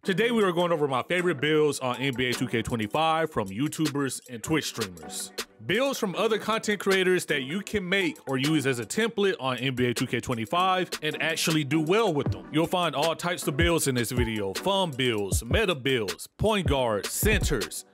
Today we are going over my favorite builds on NBA 2K25 from YouTubers and Twitch streamers. Builds from other content creators that you can make or use as a template on NBA 2K25 and actually do well with them. You'll find all types of builds in this video: fun builds, meta builds, point guards, centers.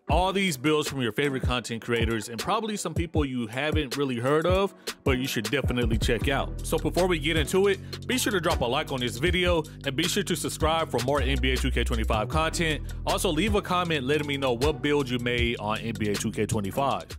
All these builds from your favorite content creators and probably some people you haven't really heard of, but you should definitely check out. So before we get into it, be sure to drop a like on this video and be sure to subscribe for more NBA 2K25 content. Also leave a comment letting me know what build you made on NBA 2K25.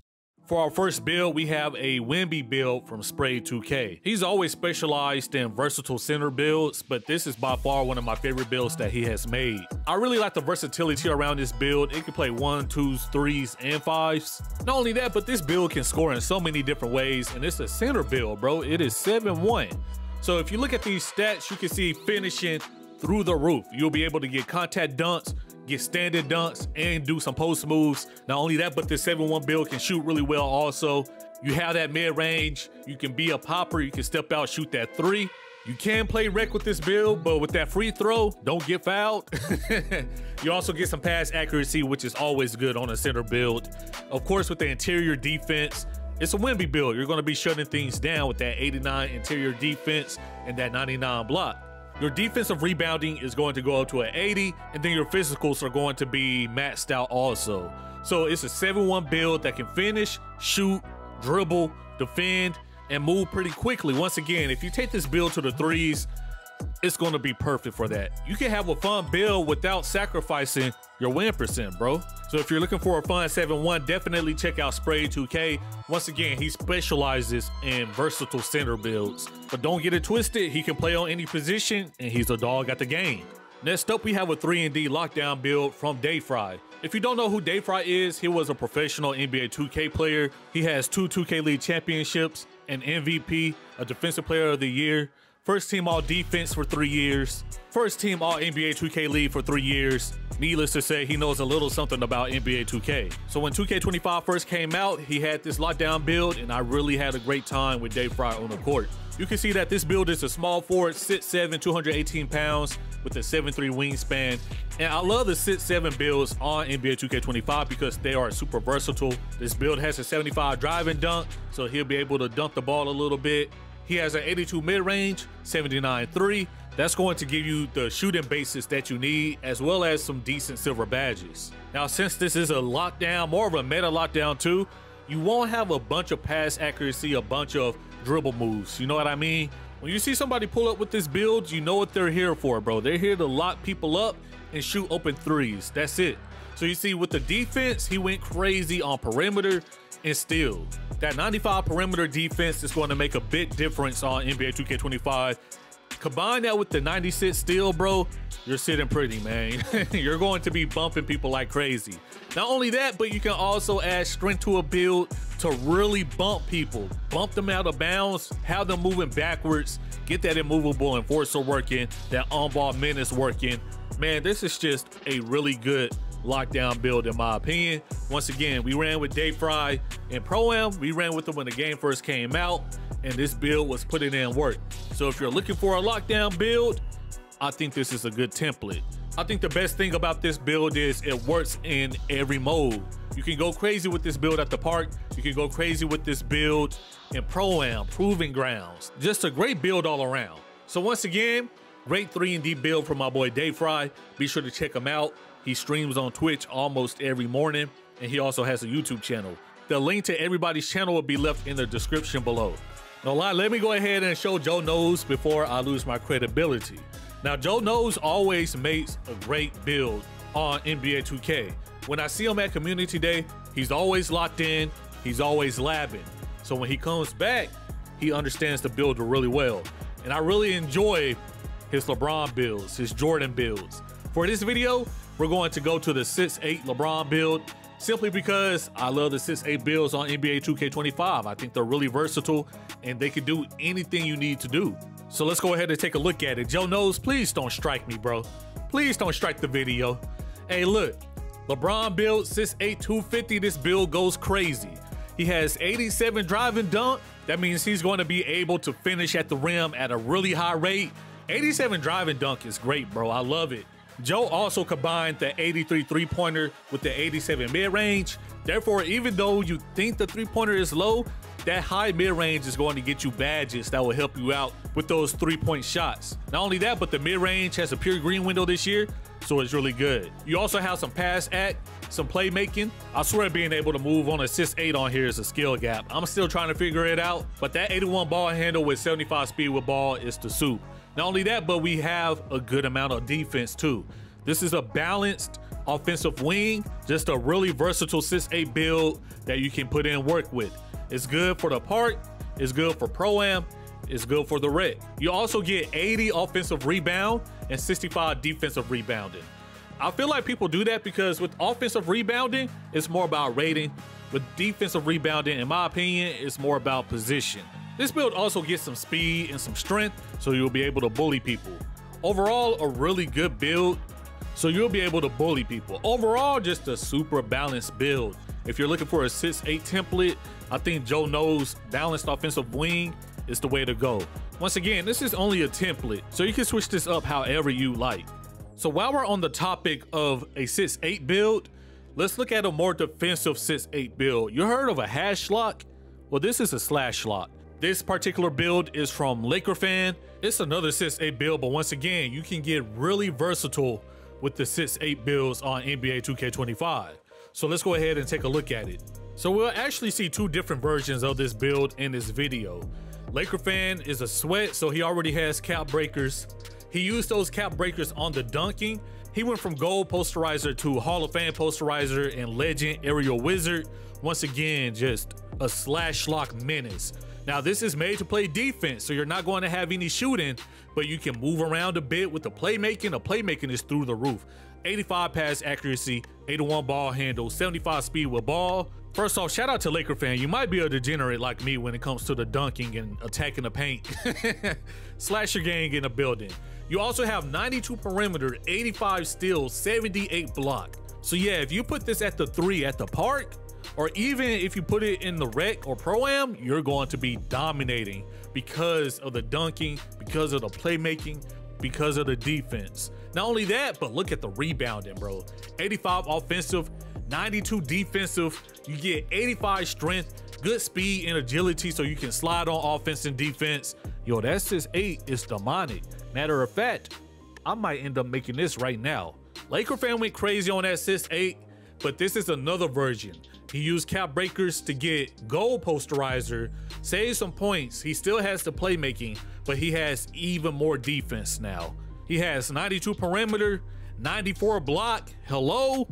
For our first build, we have a Wemby build from Spray2K. He's always specialized in versatile center builds, but this is by far one of my favorite builds that he has made. I really like the versatility around this build. It can play 1s, 2s, 3s, and 5s. Not only that, but this build can score in so many different ways, and it's a center build, bro. It is 7-1. So if you look at these stats, you can see finishing through the roof. You'll be able to get contact dunks, get standard dunks, and do some post moves. Not only that, but this 7-1 build can shoot really well also. You have that mid-range, you can be a popper, you can step out, shoot that 3. You can play rec with this build, but with that free throw, don't get fouled. You also get some pass accuracy, which is always good on a center build. Of course, with the interior defense, it's a Wemby build. You're gonna be shutting things down with that 89 interior defense and that 99 block. Your defensive rebounding is going to go up to an 80, and then your physicals are going to be maxed out also. So it's a 7-1 build that can finish, shoot, dribble, defend, and move pretty quickly. Once again, if you take this build to the 3s, it's going to be perfect for that. You can have a fun build without sacrificing your win percent, bro. So if you're looking for a fun 7-1, definitely check out Spray2K. Once again, he specializes in versatile center builds. But don't get it twisted, he can play on any position, and he's a dog at the game. Next up, we have a 3-and-D lockdown build from DayFri. If you don't know who DayFri is, he was a professional NBA 2K player. He has 2 2K League championships, an MVP, a Defensive Player of the Year, First Team All Defense for 3 years, First Team All NBA 2K League for 3 years. Needless to say, he knows a little something about NBA 2K. So when 2K25 first came out, he had this lockdown build, and I really had a great time with DayFri on the court. You can see that this build is a small forward, 6'7", 218 pounds with a 7'3" wingspan. And I love the 6'7" builds on NBA 2K25 because they are super versatile. This build has a 75 drive and dunk, so he'll be able to dunk the ball a little bit. He has an 82 mid-range, 79 3. That's going to give you the shooting basis that you need, as well as some decent silver badges. Now, since this is a lockdown, more of a meta lockdown too, you won't have a bunch of pass accuracy, a bunch of dribble moves. You know what I mean? When you see somebody pull up with this build, you know what they're here for, bro. They're here to lock people up and shoot open 3s. That's it. So you see with the defense, he went crazy on perimeter and steal. That 95 perimeter defense is going to make a big difference on NBA 2K25. Combine that with the 96 steal, bro, you're sitting pretty, man. You're going to be bumping people like crazy. Not only that, but you can also add strength to a build to really bump people. Bump them out of bounds, have them moving backwards, get that immovable enforcer working, that on-ball menace working. Man, this is just a really good lockdown build in my opinion. Once again, we ran with DayFri in Pro-Am. We ran with them when the game first came out, and this build was putting in work. So if you're looking for a lockdown build, I think this is a good template. I think the best thing about this build is it works in every mode. You can go crazy with this build at the park. You can go crazy with this build in Pro-Am, Proving Grounds. Just a great build all around. So once again, great 3-and-D build from my boy DayFri. Be sure to check him out. He streams on Twitch almost every morning, and he also has a YouTube channel. The link to everybody's channel will be left in the description below. No lie, let me go ahead and show Joeknows before I lose my credibility. Now, Joeknows always makes a great build on NBA 2K. When I see him at Community Day, he's always locked in, he's always labbing. So when he comes back, he understands the build really well. And I really enjoy his LeBron builds, his Jordan builds. For this video, we're going to go to the 6'8" LeBron build, simply because I love the 6'8" builds on NBA 2K25. I think they're really versatile and they can do anything you need to do. So let's go ahead and take a look at it. Joeknows, please don't strike me, bro. Please don't strike the video. Hey, look, LeBron build 6'8", 250. This build goes crazy. He has 87 drive and dunk. That means he's going to be able to finish at the rim at a really high rate. 87 drive and dunk is great, bro. I love it. Joe also combined the 83 3-pointer with the 87 mid-range. Therefore, even though you think the 3-pointer is low, that high mid-range is going to get you badges that will help you out with those 3-point shots. Not only that, but the mid-range has a pure green window this year, so it's really good. You also have some pass act, some playmaking. I swear being able to move on assist 8 on here is a skill gap. I'm still trying to figure it out, but that 81 ball handle with 75 speed with ball is the soup. Not only that, but we have a good amount of defense too. This is a balanced offensive wing, just a really versatile 6'8 build that you can put in work with. It's good for the park, it's good for Pro-Am, it's good for the rec. You also get 80 offensive rebound and 65 defensive rebounding. I feel like people do that because with offensive rebounding, it's more about rating. With defensive rebounding, in my opinion, it's more about position. This build also gets some speed and some strength, so you'll be able to bully people. Overall, a really good build, so you'll be able to bully people. Overall, just a super balanced build. If you're looking for a 6'8 template, I think Joeknows balanced offensive wing is the way to go. Once again, this is only a template, so you can switch this up however you like. So while we're on the topic of a 6'8 build, let's look at a more defensive 6'8 build. You heard of a hash lock? Well, this is a slash lock. This particular build is from LakerFan. It's another 6'8 build, but once again, you can get really versatile with the 6'8 builds on NBA 2K25. So let's go ahead and take a look at it. So we'll actually see two different versions of this build in this video. LakerFan is a sweat, so he already has cap breakers. He used those cap breakers on the dunking. He went from gold posterizer to Hall of Fame posterizer and legend aerial wizard. Once again, just a slash lock menace. Now this is made to play defense, so you're not going to have any shooting, but you can move around a bit with the playmaking. The playmaking is through the roof. 85 pass accuracy, 81 ball handle, 75 speed with ball. First off, shout out to LakerFan. You might be a degenerate like me when it comes to the dunking and attacking the paint. Slash your gang in the building. You also have 92 perimeter, 85 steal, 78 block. So yeah, if you put this at the 3 at the park, or even if you put it in the rec or Pro-Am, you're going to be dominating because of the dunking, because of the playmaking, because of the defense. Not only that, but look at the rebounding, bro. 85 offensive, 92 defensive. You get 85 strength, good speed and agility, so you can slide on offense and defense. Yo, that 6'8 is demonic. Matter of fact, I might end up making this right now. LakerFan went crazy on that 6'8, but this is another version. He used cap breakers to get gold posterizer, save some points. He still has the playmaking, but he has even more defense now. He has 92 perimeter, 94 block. Hello?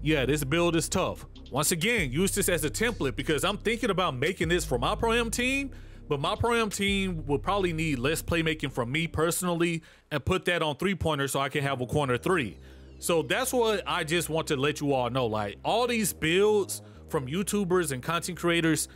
Yeah, this build is tough. Once again, use this as a template because I'm thinking about making this for my Pro-Am team, but my Pro-Am team will probably need less playmaking from me personally and put that on 3-pointer so I can have a corner 3. So that's what I just want to let you all know. Like, all these builds from YouTubers and content creators,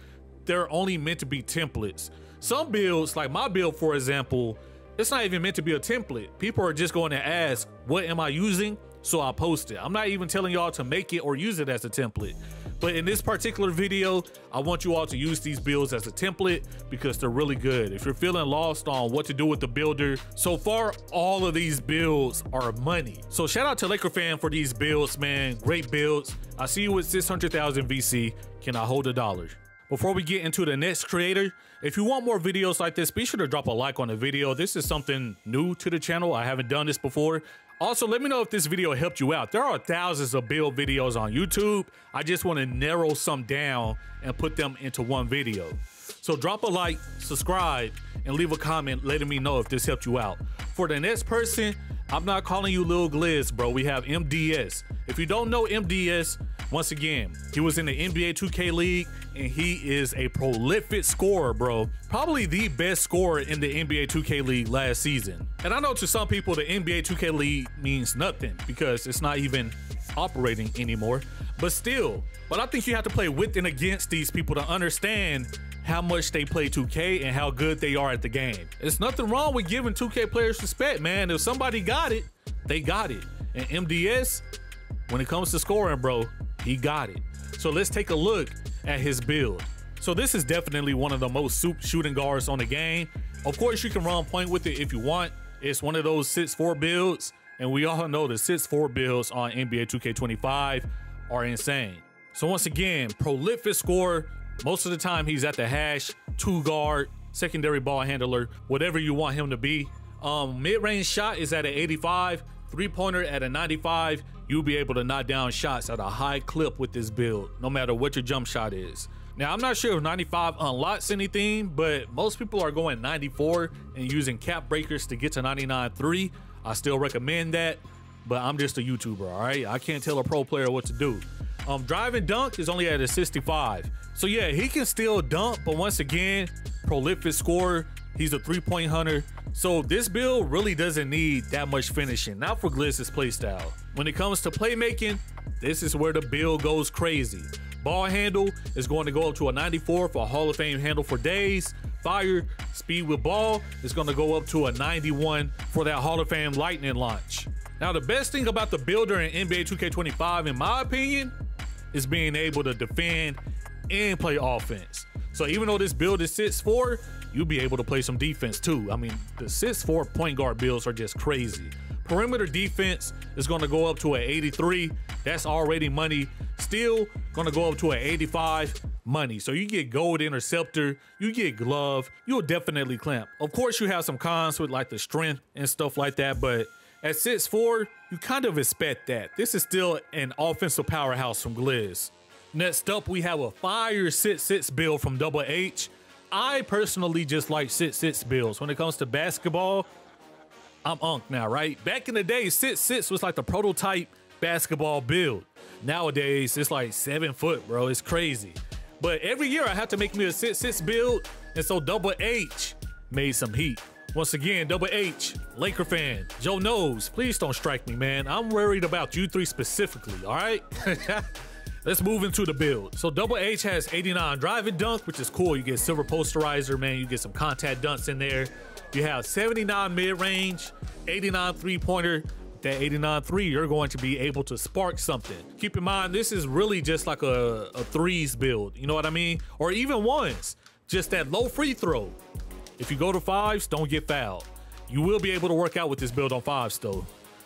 they're only meant to be templates. Some builds, like my build, for example, it's not even meant to be a template. People are just going to ask, what am I using? So I post it. I'm not even telling y'all to make it or use it as a template. But in this particular video, I want you all to use these builds as a template because they're really good. If you're feeling lost on what to do with the builder, so far, all of these builds are money. So shout out to LakerFan for these builds, man. Great builds. I see you with 600,000 VC. Can I hold $1? Before we get into the next creator, if you want more videos like this, be sure to drop a like on the video. This is something new to the channel. I haven't done this before. Also, let me know if this video helped you out. There are thousands of build videos on YouTube. I just want to narrow some down and put them into one video. So drop a like, subscribe, and leave a comment letting me know if this helped you out. For the next person, I'm not calling you Lil Gliz, bro. We have MDS. If you don't know MDS, once again, he was in the NBA 2K League, and he is a prolific scorer, bro. Probably the best scorer in the NBA 2K League last season. And I know to some people, the NBA 2K League means nothing because it's not even operating anymore, but still. But I think you have to play with and against these people to understand how much they play 2K and how good they are at the game. There's nothing wrong with giving 2K players respect, man. If somebody got it, they got it. And MDS, when it comes to scoring, bro, he got it. So let's take a look at his build. So this is definitely one of the most soup shooting guards on the game. Of course, you can run point with it if you want. It's one of those 6'4 builds, And we all know the 6'4" builds on NBA 2K25 are insane. So once again, prolific scorer. Most of the time he's at the hash, 2 guard, secondary ball handler, whatever you want him to be. Mid-range shot is at an 85, 3-pointer at a 95. You'll be able to knock down shots at a high clip with this build, no matter what your jump shot is. Now, I'm not sure if 95 unlocks anything, but most people are going 94 and using cap breakers to get to 99.3. I still recommend that, but I'm just a YouTuber, all right? I can't tell a pro player what to do. Drive and dunk is only at a 65. So yeah, he can still dunk, but once again, prolific scorer. He's a 3-point hunter. So this build really doesn't need that much finishing, not for Glizz's playstyle. When it comes to playmaking, this is where the build goes crazy. Ball handle is going to go up to a 94 for a Hall of Fame handle for days. Fire, speed with ball is going to go up to a 91 for that Hall of Fame lightning launch. Now, the best thing about the builder in NBA 2K25, in my opinion, is being able to defend and play offense. So even though this build is 6'4", you'll be able to play some defense too. I mean, the 6'4" point guard builds are just crazy. Perimeter defense is going to go up to an 83. That's already money. Still going to go up to an 85. Money. So you get gold interceptor, you get glove, you'll definitely clamp. Of course, you have some cons with like the strength and stuff like that, but at 6'4", you kind of expect that. This is still an offensive powerhouse from Glizz. Next up, we have a fire 6'6" build from DoubleH. I personally just like 6'6" builds. When it comes to basketball, I'm unk now, right? Back in the day, 6'6" was like the prototype basketball build. Nowadays, it's like 7 foot, bro. It's crazy. But every year I have to make me a 6'6" build, and so DoubleH made some heat. Once again, DoubleH, Laker fan, Joeknows, please don't strike me, man. I'm worried about you three specifically, all right? Let's move into the build. So DoubleH has 89 drive and dunk, which is cool. You get silver posterizer, man. You get some contact dunks in there. You have 79 mid-range, 89 three-pointer. That 89-3, you're going to be able to spark something. Keep in mind, this is really just like a threes build. You know what I mean? Or even ones. Just that low free throw. If you go to fives, don't get fouled. You will be able to work out with this build on fives though.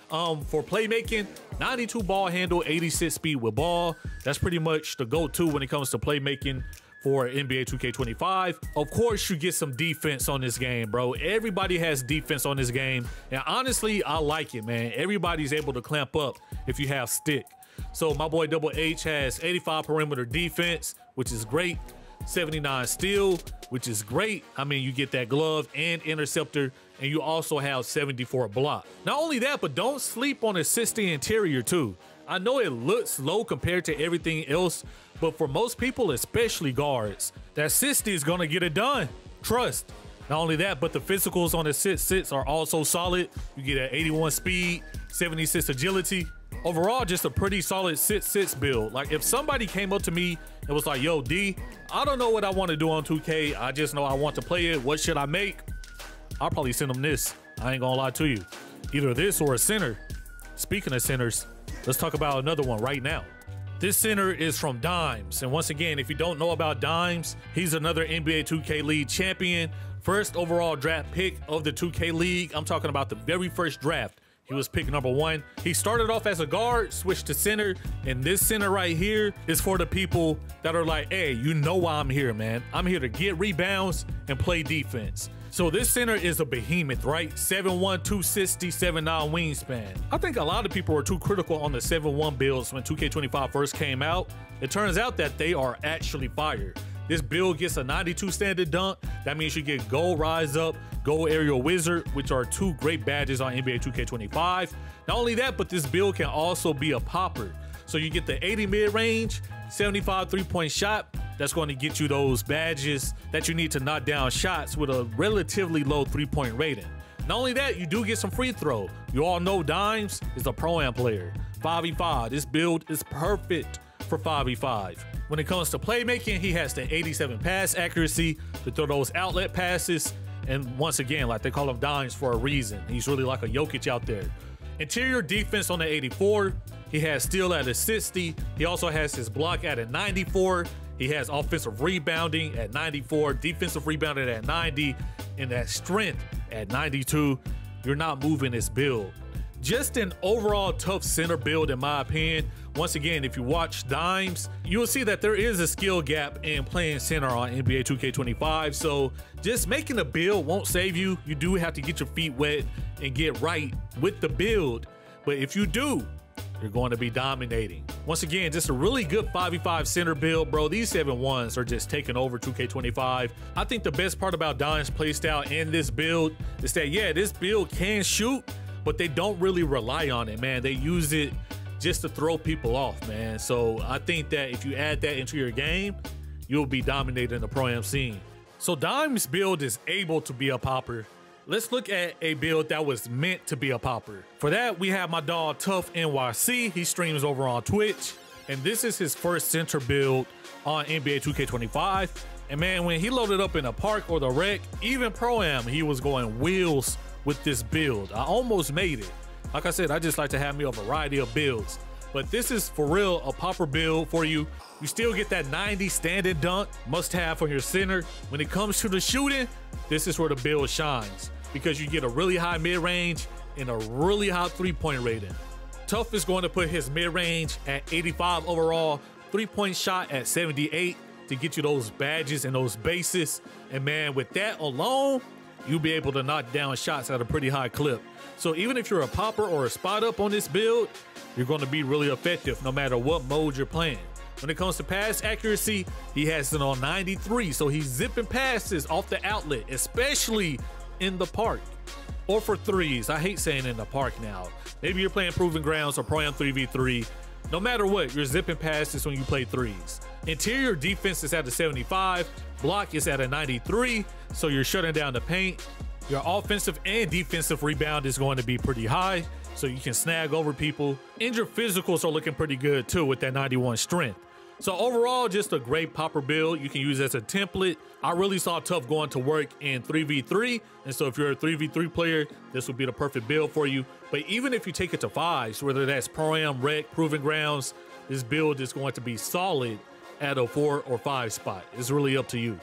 For playmaking, 92 ball handle, 86 speed with ball. That's pretty much the go-to when it comes to playmaking for NBA 2K25. Of course, you get some defense on this game, bro. Everybody has defense on this game. And honestly, I like it, man. Everybody's able to clamp up if you have stick. So my boy DoubleH has 85 perimeter defense, which is great. 79 steal, which is great. I mean, you get that glove and interceptor, and you also have 74 block. Not only that, but don't sleep on the 60 interior too. I know it looks low compared to everything else, but for most people, especially guards, that 60 is gonna get it done. Trust. Not only that, but the physicals on the 6'6" are also solid. You get an 81 speed, 76 agility. Overall, just a pretty solid 6'6" build. Like if somebody came up to me and was like, yo, D, I don't know what I want to do on 2K. I just know I want to play it. What should I make? I'll probably send them this. I ain't gonna lie to you. Either this or a center. Speaking of centers, let's talk about another one right now. This center is from Dimez. And once again, if you don't know about Dimez, he's another NBA 2K League champion. First overall draft pick of the 2K League. I'm talking about the very first draft. He was pick number 1. He started off as a guard, switched to center, and this center right here is for the people that are like, hey, you know why I'm here, man. I'm here to get rebounds and play defense. So this center is a behemoth, right? 7'1", 260, 7'9" wingspan. I think a lot of people were too critical on the 7'1" builds when 2K25 first came out. It turns out that they are actually fire. This build gets a 92 standard dunk. That means you get gold rise up, gold aerial wizard, which are 2 great badges on NBA 2K25. Not only that, but this build can also be a popper. So you get the 80 mid-range, 75 three-point shot. That's going to get you those badges that you need to knock down shots with a relatively low 3-point rating. Not only that, you do get some free throw. You all know Dimez is a pro-am player. 5v5, this build is perfect for 5v5. When it comes to playmaking, he has the 87 pass accuracy to throw those outlet passes. And once again, like they call him Dimez for a reason. He's really like a Jokic out there. Interior defense on the 84. He has steal at a 60. He also has his block at a 94. He has offensive rebounding at 94, defensive rebounding at 90, and that strength at 92. You're not moving this build. just an overall tough center build in my opinion. Once again, if you watch Dimes, you will see that there is a skill gap in playing center on NBA 2K25. So just making a build won't save you. You do have to get your feet wet and get right with the build. But if you do, you're going to be dominating. Once again, just a really good 5v5 center build, bro. These 7-1s are just taking over 2K25. I think the best part about Dimes' playstyle and this build is that, yeah, this build can shoot, but they don't really rely on it, man. They use it just to throw people off, man. So I think that if you add that into your game, you'll be dominating the pro-am scene. So Dimes' build is able to be a popper. Let's look at a build that was meant to be a popper. For that, we have my dog TuffNYC. He streams over on Twitch, and this is his first center build on NBA 2K25. And man, when he loaded up in a park or the rec, even pro-am, he was going wheels with this build. I almost made it. Like I said, I just like to have me a variety of builds, but this is for real a popper build for you. You still get that 90 standing dunk, must have for your center. When it comes to the shooting, this is where the build shines, because you get a really high mid-range and a really high three-point rating. Tuff is going to put his mid-range at 85 overall, three-point shot at 78 to get you those badges and those bases. And man, with that alone, you'll be able to knock down shots at a pretty high clip. So even if you're a popper or a spot up on this build, you're going to be really effective no matter what mode you're playing. When it comes to pass accuracy, he has it on 93, so he's zipping passes off the outlet, especially in the park. Or for threes. I hate saying in the park now. Maybe you're playing Proving Grounds or Pro-Am 3v3. No matter what, you're zipping passes when you play threes. Interior defense is at a 75, block is at a 93, so you're shutting down the paint. Your offensive and defensive rebound is going to be pretty high, so you can snag over people. And your physicals are looking pretty good too with that 91 strength. So overall, just a great popper build you can use as a template. I really saw Tuff going to work in 3v3, and so if you're a 3v3 player, this would be the perfect build for you. But even if you take it to fives, whether that's Pro-Am, Rec, Proving Grounds, this build is going to be solid at a 4 or 5 spot. It's really up to you.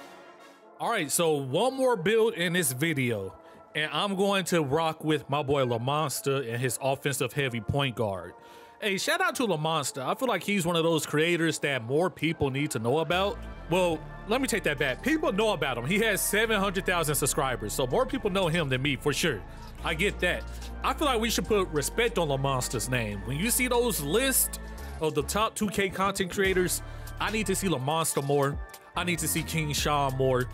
All right, so one more build in this video, and I'm going to rock with my boy Lamonsta and his offensive heavy point guard. Hey, shout out to Lamonsta. I feel like he's one of those creators that more people need to know about. Well, let me take that back. People know about him. He has 700,000 subscribers, so more people know him than me for sure. I get that. I feel like we should put respect on Lamonsta's name. When you see those lists of the top 2K content creators, I need to see Lamonsta more. I need to see King Sean more.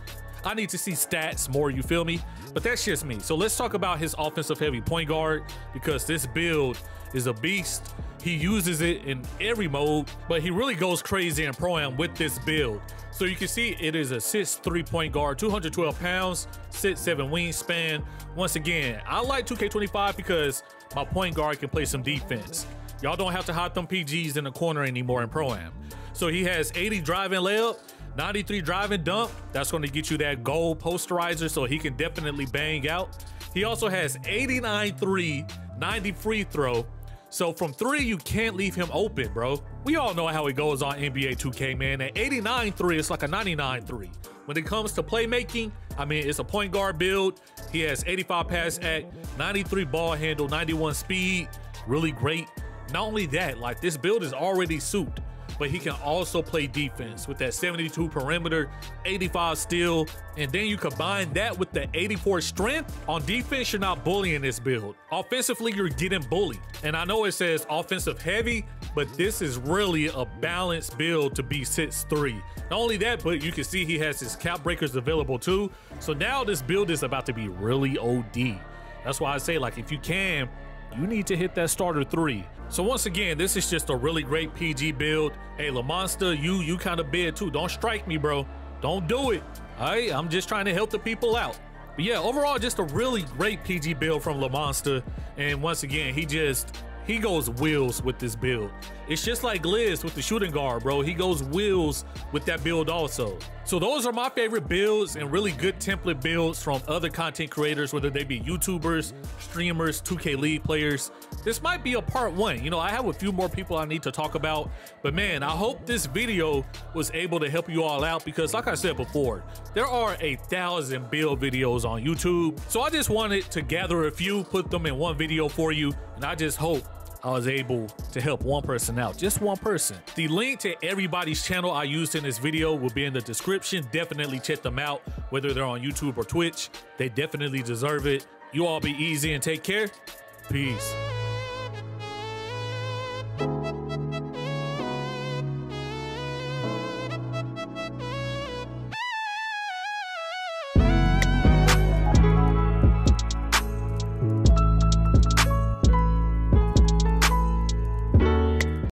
I need to see stats more, you feel me? But that's just me. So let's talk about his offensive heavy point guard, because this build is a beast. He uses it in every mode, but he really goes crazy in Pro-Am with this build. So you can see it is a 6'3" point guard, 212 pounds, 6'7" wingspan. Once again, I like 2K25 because my point guard can play some defense. Y'all don't have to hide them PGs in the corner anymore in Pro-Am. So he has 80 driving layup, 93 driving dunk. That's going to get you that goal posterizer, so he can definitely bang out. He also has 89 3, 90 free throw. So from 3, you can't leave him open, bro. We all know how it goes on NBA 2K, man. At 89 3, it's like a 99 3. When it comes to playmaking, I mean, it's a point guard build. He has 85 pass act, 93 ball handle, 91 speed. Really great. Not only that, like, this build is already souped, but he can also play defense with that 72 perimeter, 85 steal, and then you combine that with the 84 strength. On defense, you're not bullying this build. Offensively, you're getting bullied. And I know it says offensive heavy, but this is really a balanced build to be 6'3". Not only that, but you can see he has his cap breakers available too. So now this build is about to be really OD. That's why I say, like, if you can, you need to hit that starter 3. So once again, this is just a really great PG build. Hey, Lamonsta, you kind of bid too. Don't strike me, bro. Don't do it. All right, I'm just trying to help the people out. But yeah, overall, just a really great PG build from Lamonsta. And once again, he goes wheels with this build. It's just like Liz with the shooting guard, bro. He goes wheels with that build also. So those are my favorite builds and really good template builds from other content creators, whether they be YouTubers, streamers, 2K League players. this might be a part 1. You know, I have a few more people I need to talk about, but man, I hope this video was able to help you all out because like I said before, there are 1,000 build videos on YouTube. So I just wanted to gather a few, put them in one video for you, and I just hope I was able to help one person out, just one person. The link to everybody's channel I used in this video will be in the description. Definitely check them out, whether they're on YouTube or Twitch. They definitely deserve it. You all be easy and take care. Peace.